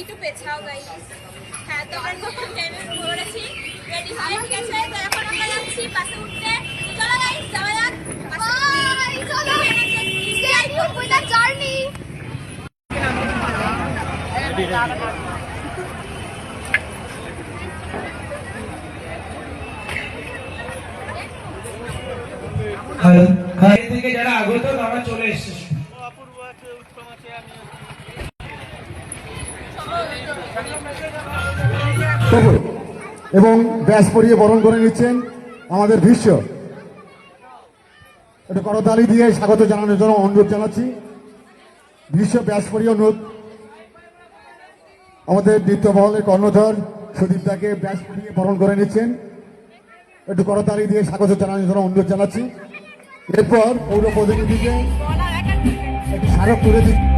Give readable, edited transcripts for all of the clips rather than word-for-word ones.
একটু পেছাও গাইস। হ্যাঁ তো আমরা করেছি রেডি হয়ে ঠিক আছে। তো এখন আমরা যাচ্ছি বাসে উঠতে। চলো গাইস যাওয়া যাক। বাই চলো স্টার্ট করব দ্য জার্নি। থেকে যারা আগত তারা চলে এসেছে। এবং ব্যাস পরিয়ে বরণ করে নিচ্ছেন আমাদের ভীষ্ম। একটু করতালি দিয়ে স্বাগত জানানোর জন্য অনুরোধ জানাচ্ছি। ভীষ্ম ব্যাস পরিয়ে অনুরোধ আমাদের নৃত্য মহলের কর্ণধর সুদীপ দাকে ব্যাস পরিয়ে বরণ করে নিচ্ছেন। একটু করতালি দিয়ে স্বাগত জানানোর জন্য অনুরোধ জানাচ্ছি। এরপর পৌর প্রতিনিধিকে একটি স্মারক করে দিচ্ছি।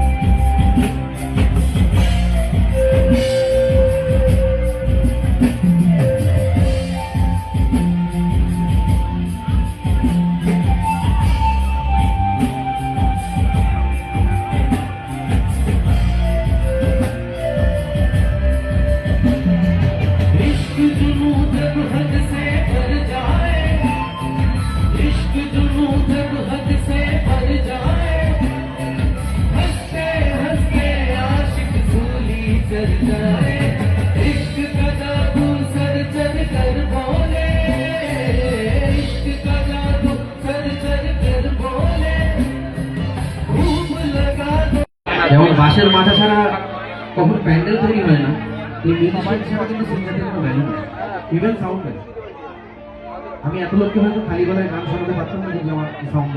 যেমন বাঁশের মাথা ছাড়া কখন প্যান্ডেল তৈরি হয় না, এই মিউজিশিয়ান ছাড়া কিন্তু সিঙ্গারের কোনো ভ্যালু নেই, ইভেন সাউন্ড নেই। আমি এত লোককে হয়তো খালি গলায় গান শোনাতে পারতাম না, কিন্তু আমার সাউন্ড